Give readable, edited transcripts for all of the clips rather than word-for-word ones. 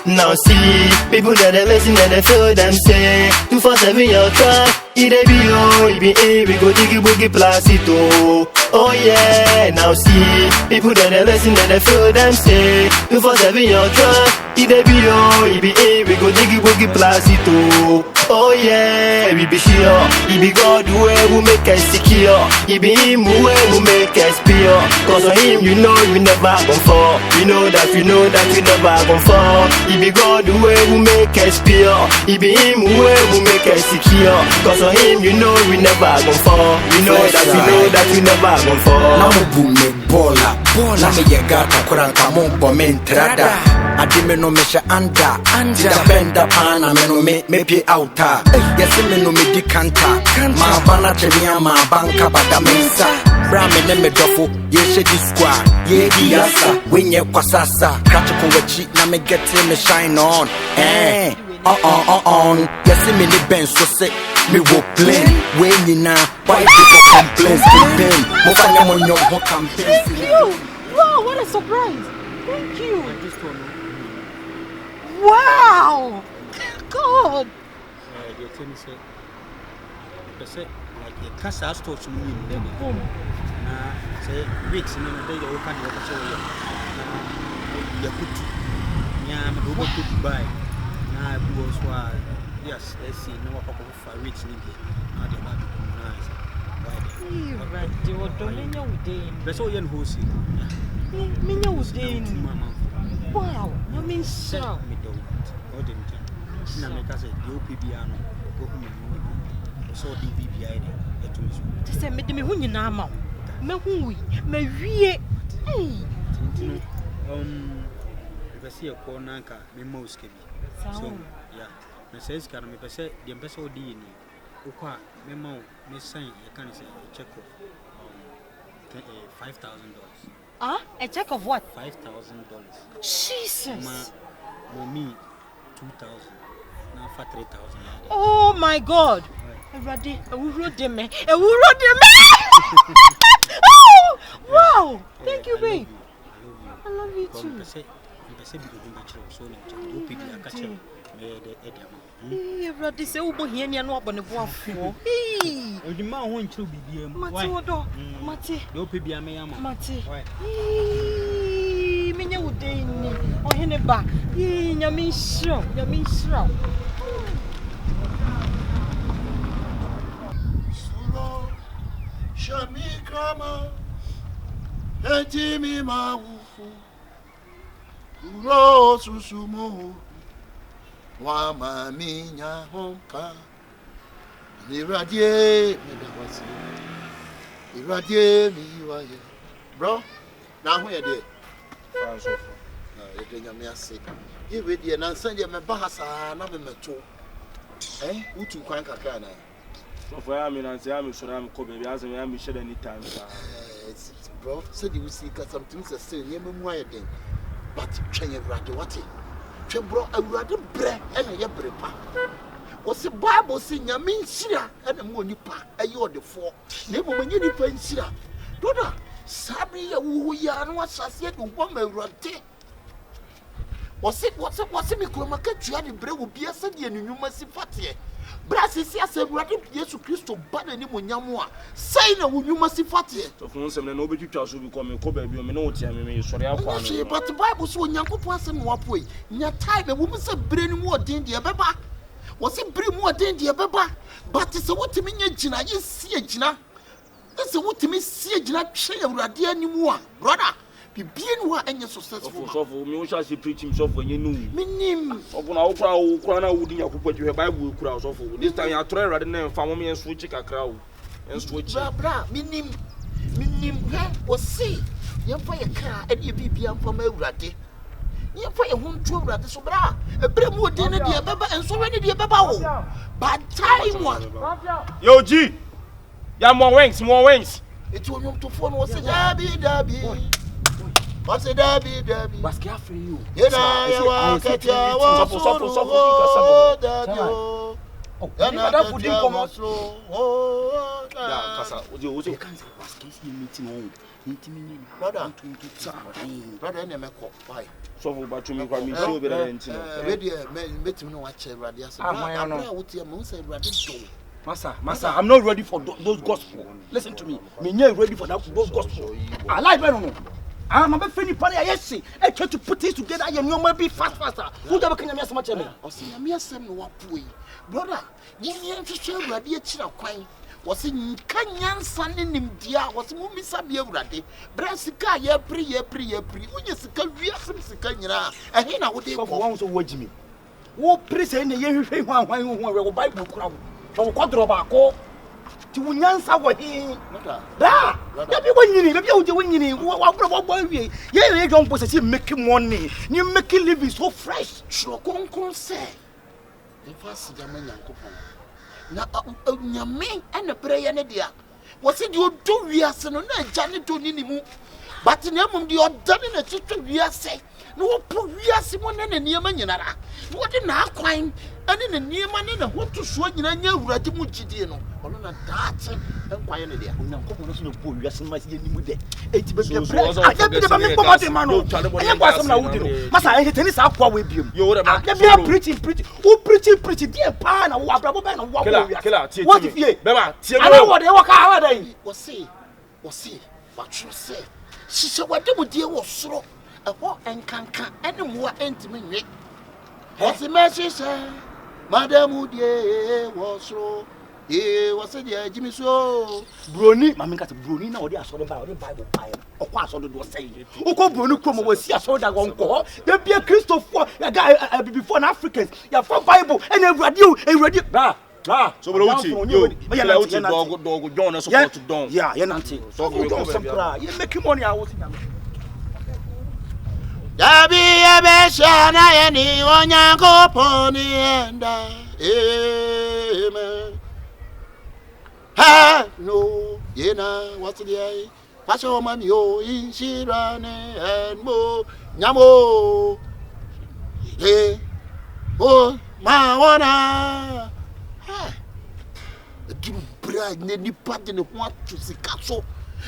Now see, people that they listen and they feel them say 247 your track, it be yo, it be A, we go diggy boogie placito. Oh yeah, now see, people that they listen and they feel them say 247 your track, it be yo, it be A, we go diggy boogie placito. Oh yeah, we be sure, it be God who will make us secure, it be him who will make us pure. Cause on him you know you never gon' fall, you know that you never gon' fall. It be God who will make us pure, it be him who will make us secure. Cause on him you know we never gon' fall, you know that you never gon' fall. Now boom me bola me yegata kuranka mumbo mentrada adime no mesha anda benda pana me no me pay outa yes me no me dikanta ma bana chemia ma banka badamensa bra me ne me dofo ye shedi squad ye diasa wenye kwasasa kratiko wachi na me get me shine on on yes me ni ben so say me wo plan when you now why people complain mo fanya mo nyo ho campaign. Wow, what a surprise. Thank you. Wow. God. The thing say like the casa store to me in them. Say weeks in the day you can go show you. You put me to buy. Now was yes, let's see no couple for weeks in now the baby nice. Right, you were doing your day. That's all you know. Minya was doing. Wow, I mean, so. Me don't. What didn't you? Now, make us a UPBano. Go home and so DBBI. Just say, me who you know, ma'am. Me who we, me we. If I see a corner, me most can be. So, yeah. Me says, can me say the ambassador D. Oka, me mo, me sign. You can say a check of $5,000. A check of what? $5,000. Jesus. Me 2,000. Now for 3,000. Oh my God. Ready? We wrote them. Wow. Thank you, babe. I love you too. Ready? Say, "Ubo here ni anu abone buafo." Hey. Odima ho nchiro bibia mu. Mate wodo. Mate. The opibia me yama. Mate. Menya wude ni. Ohene ba. Nyame nshira. Suro shami kama ejimi mawufu. Uro susumo wa maminya honka. Iradie medawasi. Iradie miwaye. Bro, na hu ye de. You nyame ase. Ye we de na nsan de me bahasa na me meto. Utu kwan kakra na. So for am na nsan am so na me ko baby as me am share anytime. Bro, said you see cause something say nyame mu ayeden. But twen Awurade wate. Twen bro Awurade bre na ye bre pa. What's the Bible say nyame nshira na mo nipa aye odefo. Na mo manye nipa nshira. Doda sabi ya wo ya no asase de wo ma Awurade. What's me kroma ka tua de bre wo bia se de anunwuma si fate. Bra sisi ase Awurade Yesu Kristo ba na ni monyamo a sai na wo nwuma si fate. So for nsem na no betwitwa so bi ko me ko ba bi o me no otia me sori akwa no. But the Bible so Onyankopon asem no apoi. Nya time wo mu se bre ni mu odin de beba. Wo se bre mu odin de beba. But se wotimi nya gina ye sie gina. Se wotimi sie gina twe Awurade animu a brother bibien wa enye successful. So for me o sha se preaching so for enye nu. Minim. So for na wo kura na wo di Yakobwa hwe Bible kura so for. This time ya try Awurade na fa mo me enso chi kakra wo. Enso chi. Bra minim wo see ye fa ye kra e de bibia mfa ma Awurade. Ye fa ye ho ntu Awurade so bra. Ebre mu odin ne de beba enso we ne de beba wo. Bad time one. Yo G. Ya more wings. It will not to phone was a Dabi. What's a Dabi? Was care for you. You know, you are catching Yeah, masa odi o so can't say pass case meeting on brother ene me ko why so for batumi kwa mi show be na ntino we dey meeting no wa che Awurade ase bra wuti am say Awurade do Master, I'm not ready for those gospel. Listen to me. Me not ready for those gospel. I like no. I'm a funny party. Yes, I try to put things together. You know, maybe faster. Who the can you so much? O say na me asem no wa poi. Brother, you need to show Awurade a chira kwan. Was in Kanyansa Nimdia, was Mumisabi Awurade. Brasika, ye pre. When you sika, we are some Sikanya. And here I would go on to watch me. Who praise any year one Bible crowd. From Quadrobaco to Nyansa, what he. Da! Maybe when you need, maybe what you you don't possess him making money. You make it living so fresh. Shokon say. If I see the man, na nyame and the prayer ne dia was it you do we are no na jani to ni mu but nyamum di odane na tutu we are say no po we are se mo na niema nyinara what na akwan ane na niema ne na hoto so nyina nya Awurade mu gidie no ono na daate enkwan ne dia onyankopon so no po we are se ma se ni mu de enti be be be me poma de ma no anya kwa sam na wudi no masa e teni sa akwa we biem ya be preaching who preaching dey pa na wo abrabo be na wo killer what if ye bema tie me wo de wo ka ha dai wo see but you say she say wade mu die wo soro eho enkanka ene mo entimi nwe what the message say madam die wo soro what's the Jimmy so broni mama nka broni na odi aso de Bible buy okwa aso do say ukọ broni krom we si aso da gonko de bia Christopher ya before Africans ya for Bible and Awurade bra so bro uti yo uti dog John support to don yeah ye nanti so we go some cry you make money I was Dabi ebesha na ye ni Onyankopon ni enda amen. Ha no yena what's the eye pasho man yo inshirane and mo nyamo ye oh ma wana ha give brag ne ni pat ne ho atu sika so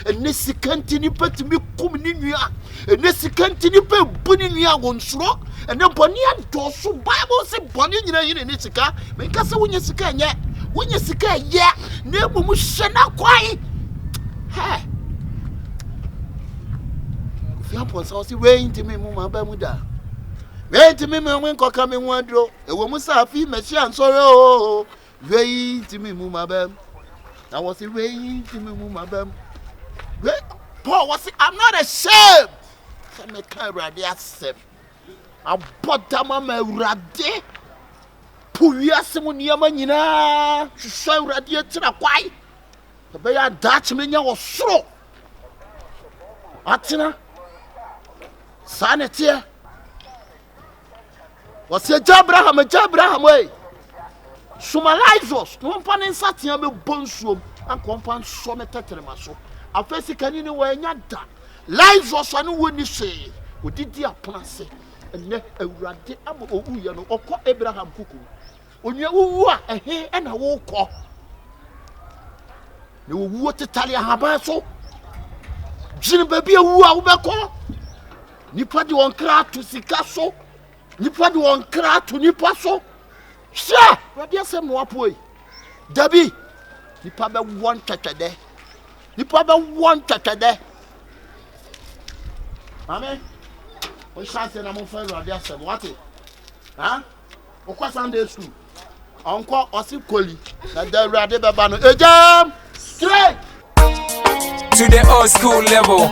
ene sikanti ni pat mi kum ni nua ene sikanti ni pa bu ni nua wonsuro ene boni ado so Bible say boni nyina yin ne sika me nka se wonya sika nye wonya sika ye na emu hye na kwai ha fi ampon sa si we intimi mu ma ba mu da we intimi mu nko ka me hu adro ewo mu sa afi me hye ansore o we intimi mu ma ba na wo si we intimi mu ma ba Paul was I'm not ashamed. Say me ka Awurade asem. Abodama ma Awurade. Puwiase mu niama nyina. Hwehwe Awurade atira kwai. Be ya daach me nya wo soro. Atina. Sanete. Was Abraham we. Sumalizos. No pan insatia be bonsuom. An kompan so me tetere maso. Afesi kanini wa nya da Lazarus anu woni hwe odidi aponase ene Awurade ama owu ye no okọ Abraham kuku onua wuwu a ehe ena wo kọ ne wuwu tetale ahaba so jini baby awu a wo bekọ nipa de won kra to sika so nipa de won kra to nipa so hwe Awurade asem no apoi dabi nipa be won twetwede nipa ba won twetwede mame o chance na mo fa Awurade asem wate ha o kwa Sunday school onko osikoli na da Awurade beba no ejam straight to the old school level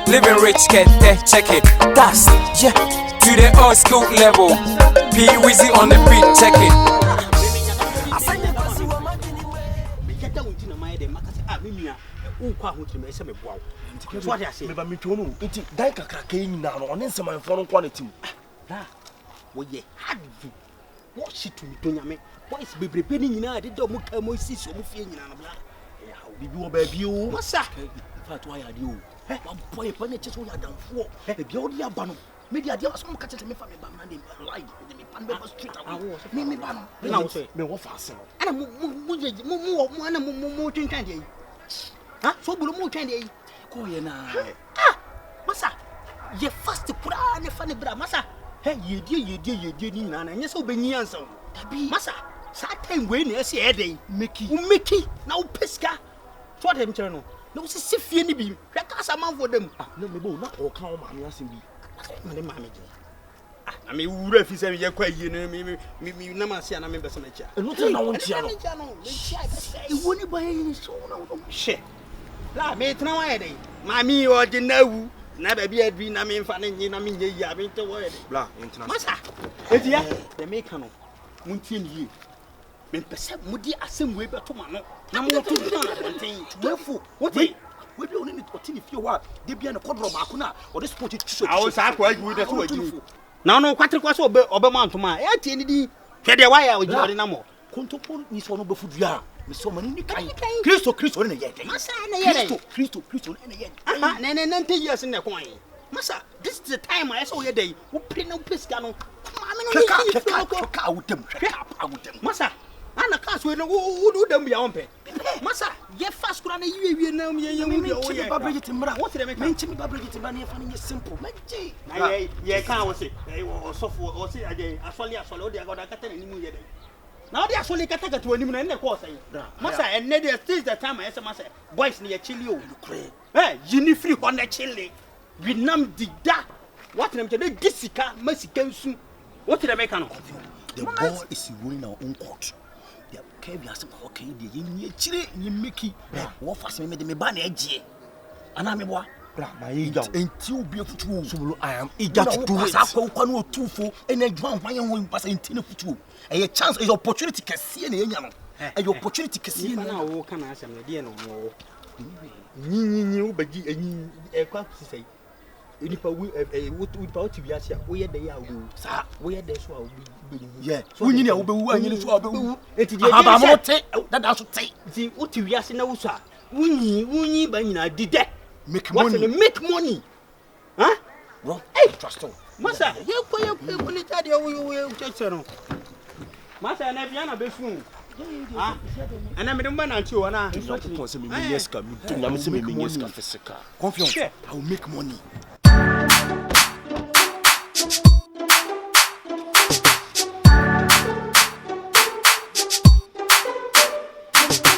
living rich get check it that's yeah to the old school level P Wizzy on the beat check it ukwa hotu me se me boawo so what I say me ba me twono nti dan kakra ka nyina no one nsemanfo no kwa na tim da wo ye hadu wo shitu mi tonyame wo is bebrebe ni nyina de do mu ka mo sisi o mu fie nyina no bla ya ha bibi wo ba bi o masa fa to ya de o wa boy pa ne cheso ya danfo e bia wo de aba no me dia de so mo ka chete me fa me ba na de live de me pan be street awo me ba no na wo say me wo fa ase no ana mu ana mu twintwan de Ha? So bulu mu twan dey. Ko ye na. Masa. Ye fast kura ne fa ne bra masa. Hey, ye ni na na. Nye so benyi ansan. Dabi. Masa. Sa time we na ese e dey. Meki. Na wo peska. So what dem kire no. Na wo se fie ni bi. Hwe ka sa manfo dem. Na me bo na o kan o ma me asem bi. Me ma me je. I mean, we refuse to be quite you know me na see na me be some cha. E no te na won tia no. E woni ba yin so na wo she. La me tena wa dey. Ma mi o je na wu. Na ba bi adwi na me mfa na nyi na me nya yi a me te wo dey. Bla, international. Masa. Etia, the me ka no. Mun tie ni yi. Me pese mudi asem we be to ma no. Na mo to na bonten. Tuefo. What we be oni ni otini fie wa. De bia na kodro ba ko na o de sport tso. Awo sa kwa ju de so waji. Na no kwatre kwa so obe mantoma e tie ni di hwe de waya o jori na mo Kontopo ni so no be fudua me so mani ni kan Kristo ne ye dey masa na ye dey Kristo ne ye aha na nte years na kon yi masa this is the time I saw ye dey wo pre na pesika no ma me no ka awutem masa ana ka so no wo dem ya won pe masa ye fast kura na yiwe na me ye wu ye o ye ba Bridget mra what dey make me nchimi ba Bridget ba na ye fa ni simple meje na ye kan wo se o sofo o se aje asole o de agoda kata ni mu ye dey now they actually kata to anim na ko say masa and there is the time I say masa boys ni ye chili o yini free on the chili we nam dida what them dey disika masika nsu what dey make no the ball is rolling our own court the kevi as okay the yin chire yin meki wo fast me de me ba na agye ana me boa bra ma ye ga enti obi afutu Subolo I am eager to do it akwa no otufo ena adwan hwan ho impasa enti na futu a chance is opportunity kese na enya no a opportunity kese na wo kana asem na de no mo nyi wo bagi anyi e kwa sisai nipa wo nipa o tibi asia wo ye dey a wo sa wo ye dey so a wo be yeah wunyi na wo be wu anyi so a be wu enti de aba mo te dada so te ti o tibi asia na wo so a wunyi ba nyina dide make money make money huh bro hey trust on masa ye ko ni tade wo cheche no masa na bia na be fun ah ana me demba na nti o na so ko se me yeska mi to na me se me yeska physical Confion I will make money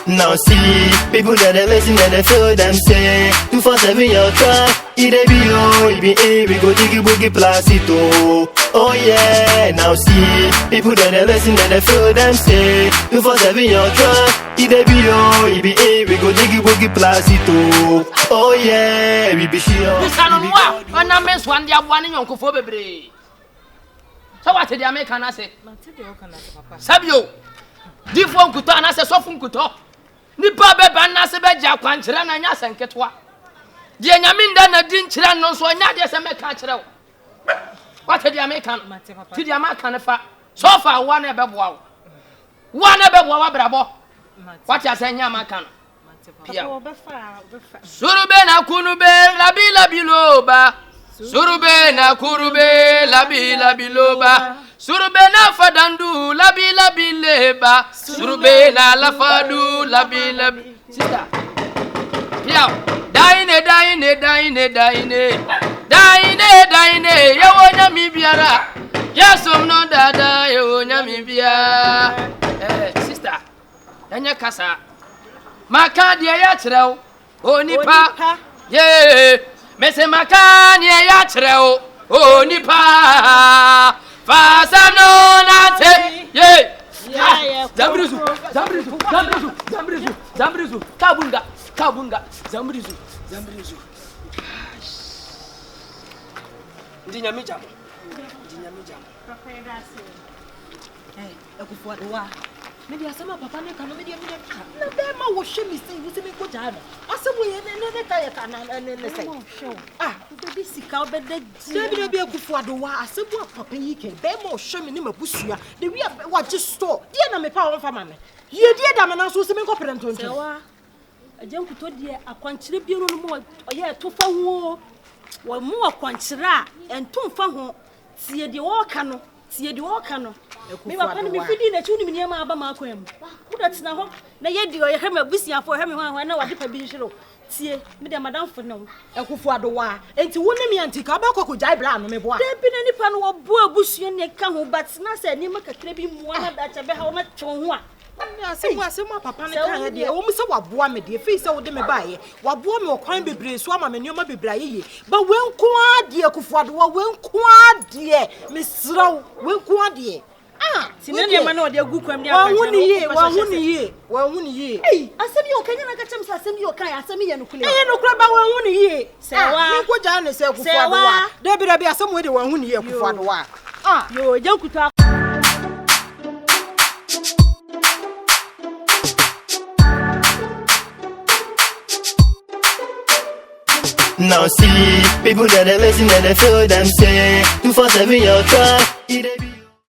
Now see, people that are listening and they feel them say 247 your track, it be yo, it be A, we go diggy boogie placito. Oh yeah, now see, people that are listening and they feel them say 247 your track, it be yo, it be A, we go diggy boogie placito. Oh yeah, we be sure. Misanwa, when I miss one dia one yon kofo bebre. So what the American say? Sabio. Difo nkuto anase sofu nkuto. Nipa beba na se beja kwankyere na nya senketwa. Die nyaminda na di nkyere no so nya de se meka kyere wo. What the American? Ti the American fa. So far one e beboa wo. One e beboa wa brabo. What you say nya American? Pia. Surube na kunube labila biloba. Surube na kurube labila biloba. Surube na fadandu labila bileba. Surube na lafadu labila. Sister. Pia. Daine. Yawonya mibiara. Yasum no dada yawonya mibia. Sister. Enya kasa. Makadi ya chrew. Onipa. Yeah. Mese makani ya chrew. Onipa. Fasa no nate. Yeah. Zambrizu. Kabunga. Zambrizu. Ndinya mijamo. Ekufuadwa. Maybe asema papa ne kanu maybe na dem ma wo hwe mi sei wo se me ko jana asemo ye ne ka ye kana ne sei be sika obeda ji be ekufuadwa asemo papa yi ke be ma hwe mi ne mabusua de wi wa ji store de na me pa won fa ma me ye de da me na so se me ko prentonto wa ajankuto de akwankyere bi no mo oye to fa ho wo mo akwankyere a entomfa ho tie de wo ka no tie di o ka no me papa no me fidi na chu ni me ma aba ma kwam wo da tena ho na ye di o ye hema busiafo hema ho na wade pa bi nhiro tie me de madam fo no ekufo adowa enti wo ne me antika ba kokko jai bra no me boa de bi na nipa no wo bo abusuo ne ka ho but na se ni makakra bi muwa na da chebe ha wo na twon ho a asema papa ne kan de o mu se waboa me de fi se wo de me baaye waboa me okwan bebre so ama me nioma bebre ye ba wenko ade ekufo adowa wenko ade me sraw wenko ade Sine ne ma na ode agu kwam de wa hu ni ye asemi o kanya na ka chem sa asemi o kan asemi ye nukule nukule ba wa hu ni ye se wa ni ko ja ne se ekufo adowa de bi asemu de wa hu ni ye ekufo adowa yo jankutu. Now see, people that are listening and they feel them say 247 your track.